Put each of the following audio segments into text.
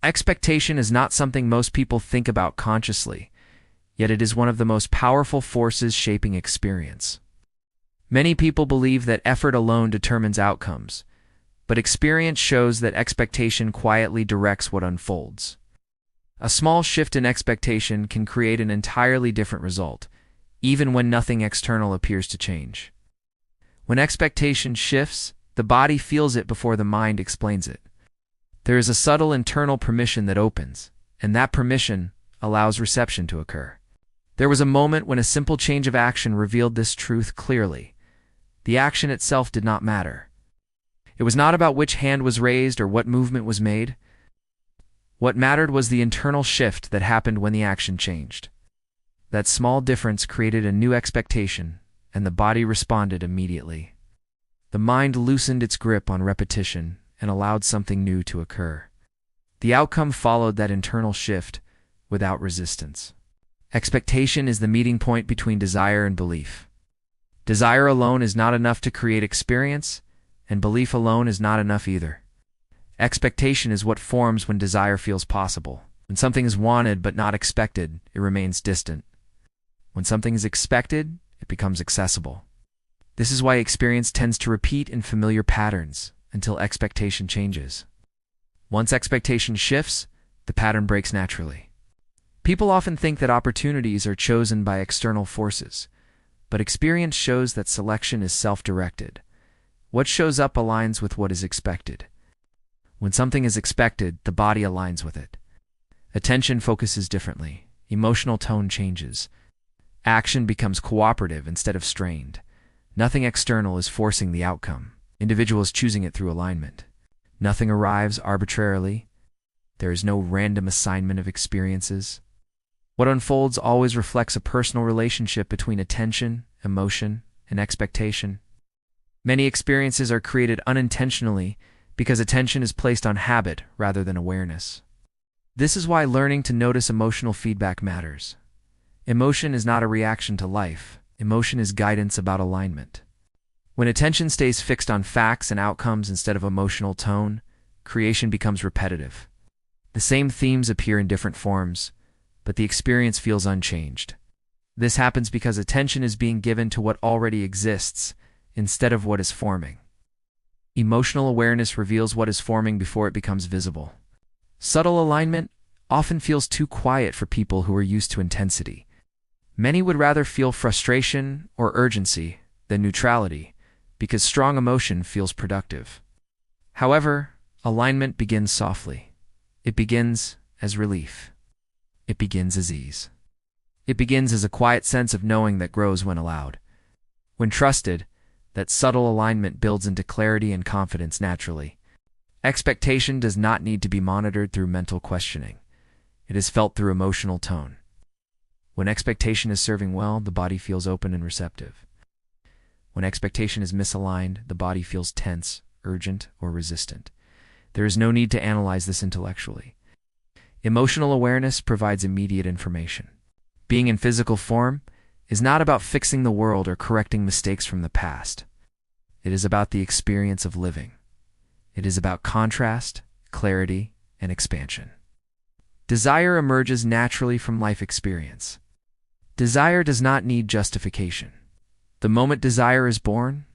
Expectation is not something most people think about consciously, yet it is one of the most powerful forces shaping experience. Many people believe that effort alone determines outcomes, but experience shows that expectation quietly directs what unfolds. A small shift in expectation can create an entirely different result, even when nothing external appears to change. When expectation shifts, the body feels it before the mind explains it. There is a subtle internal permission that opens, and that permission allows reception to occur. There was a moment when a simple change of action revealed this truth clearly. The action itself did not matter. It was not about which hand was raised or what movement was made. What mattered was the internal shift that happened when the action changed. That small difference created a new expectation, and the body responded immediately. The mind loosened its grip on repetition and allowed something new to occur. The outcome followed that internal shift without resistance. Expectation is the meeting point between desire and belief. Desire alone is not enough to create experience, and belief alone is not enough either. Expectation is what forms when desire feels possible. When something is wanted but not expected, it remains distant. When something is expected, it becomes accessible. This is why experience tends to repeat in familiar patterns until expectation changes. Once expectation shifts, the pattern breaks naturally. People often think that opportunities are chosen by external forces, but experience shows that selection is self-directed. What shows up aligns with what is expected. When something is expected, the body aligns with it. Attention focuses differently. Emotional tone changes. Action becomes cooperative instead of strained. Nothing external is forcing the outcome. Individuals choosing it through alignment. Nothing arrives arbitrarily. There is no random assignment of experiences. What unfolds always reflects a personal relationship between attention, emotion, and expectation. Many experiences are created unintentionally because attention is placed on habit rather than awareness. This is why learning to notice emotional feedback matters. Emotion is not a reaction to life. Emotion is guidance about alignment. When attention stays fixed on facts and outcomes instead of emotional tone, creation becomes repetitive. The same themes appear in different forms, but the experience feels unchanged. This happens because attention is being given to what already exists instead of what is forming. Emotional awareness reveals what is forming before it becomes visible. Subtle alignment often feels too quiet for people who are used to intensity. Many would rather feel frustration or urgency than neutrality because strong emotion feels productive. However, alignment begins softly. It begins as relief. It begins as ease. It begins as a quiet sense of knowing that grows when allowed. When trusted, that subtle alignment builds into clarity and confidence naturally. Expectation does not need to be monitored through mental questioning. It is felt through emotional tone. When expectation is serving well, the body feels open and receptive. When expectation is misaligned, the body feels tense, urgent, or resistant. There is no need to analyze this intellectually. Emotional awareness provides immediate information. Being in physical form is not about fixing the world or correcting mistakes from the past. It is about the experience of living. It is about contrast, clarity, and expansion. Desire emerges naturally from life experience. Desire does not need justification. The moment desire is born,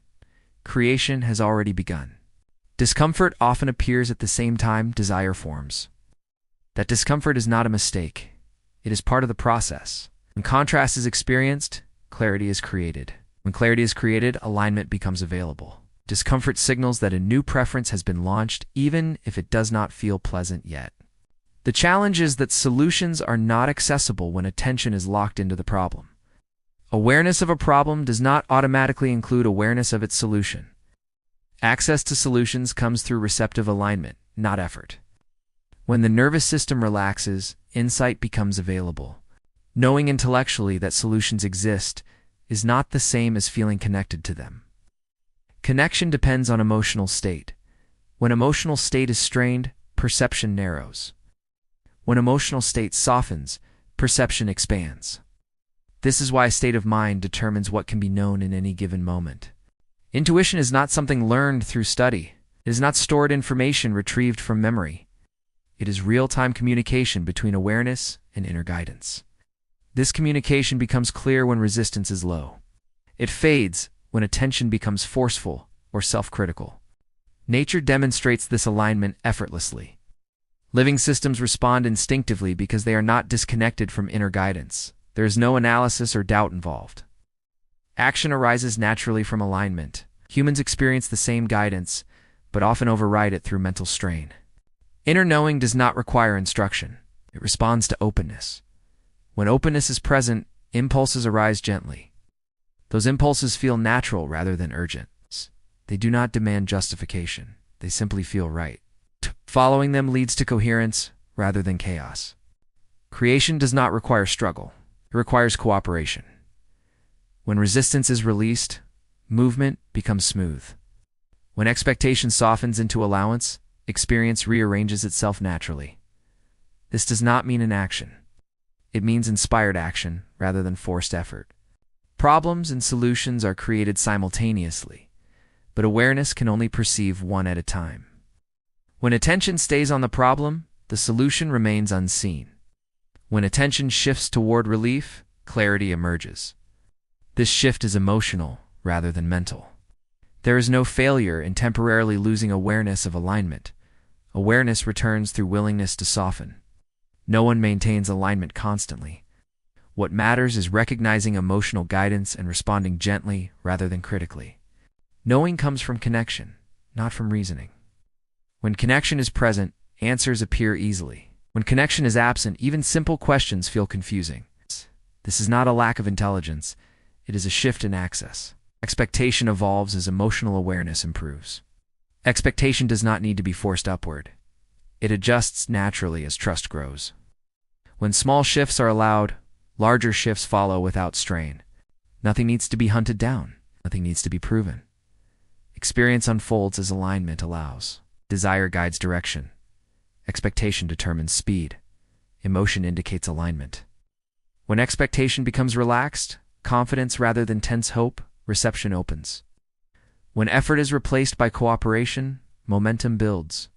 creation has already begun. Discomfort often appears at the same time desire forms. That discomfort is not a mistake. It is part of the process. When contrast is experienced, clarity is created. When clarity is created, alignment becomes available. Discomfort signals that a new preference has been launched, even if it does not feel pleasant yet. The challenge is that solutions are not accessible when attention is locked into the problem. Awareness of a problem does not automatically include awareness of its solution. Access to solutions comes through receptive alignment, not effort. When the nervous system relaxes, insight becomes available. Knowing intellectually that solutions exist is not the same as feeling connected to them. Connection depends on emotional state. When emotional state is strained, perception narrows. When emotional state softens, perception expands. This is why state of mind determines what can be known in any given moment. Intuition is not something learned through study. It is not stored information retrieved from memory. It is real-time communication between awareness and inner guidance. This communication becomes clear when resistance is low. It fades when attention becomes forceful or self-critical. Nature demonstrates this alignment effortlessly. Living systems respond instinctively because they are not disconnected from inner guidance. There is no analysis or doubt involved. Action arises naturally from alignment. Humans experience the same guidance, but often override it through mental strain. Inner knowing does not require instruction. It responds to openness. When openness is present, impulses arise gently. Those impulses feel natural rather than urgent. They do not demand justification. They simply feel right. Following them leads to coherence rather than chaos. Creation does not require struggle. It requires cooperation. When resistance is released, movement becomes smooth. When expectation softens into allowance, experience rearranges itself naturally. This does not mean inaction. It means inspired action rather than forced effort. Problems and solutions are created simultaneously, but awareness can only perceive one at a time. When attention stays on the problem, the solution remains unseen. When attention shifts toward relief, clarity emerges. This shift is emotional rather than mental. There is no failure in temporarily losing awareness of alignment. Awareness returns through willingness to soften. No one maintains alignment constantly. What matters is recognizing emotional guidance and responding gently rather than critically. Knowing comes from connection, not from reasoning. When connection is present, answers appear easily. When connection is absent, even simple questions feel confusing. This is not a lack of intelligence. It is a shift in access. Expectation evolves as emotional awareness improves. Expectation does not need to be forced upward. It adjusts naturally as trust grows. When small shifts are allowed, larger shifts follow without strain. Nothing needs to be hunted down. Nothing needs to be proven. Experience unfolds as alignment allows. Desire guides direction. Expectation determines speed. Emotion indicates alignment. When expectation becomes relaxed, confidence rather than tense hope, reception opens. When effort is replaced by cooperation, momentum builds.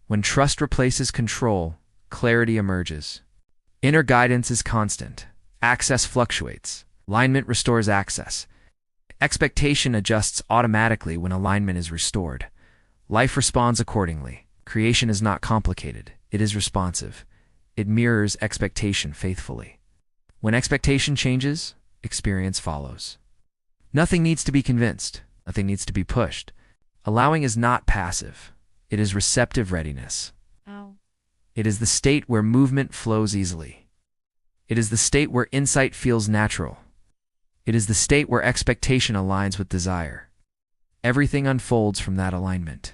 When trust replaces control, clarity emerges. Inner guidance is constant. Access fluctuates. Alignment restores access. Expectation adjusts automatically when alignment is restored. Life responds accordingly. Creation is not complicated. It is responsive. It mirrors expectation faithfully. When expectation changes, experience follows. Nothing needs to be convinced. Nothing needs to be pushed. Allowing is not passive. It is receptive readiness. It is the state where movement flows easily. It is the state where insight feels natural. It is the state where expectation aligns with desire. Everything unfolds from that alignment.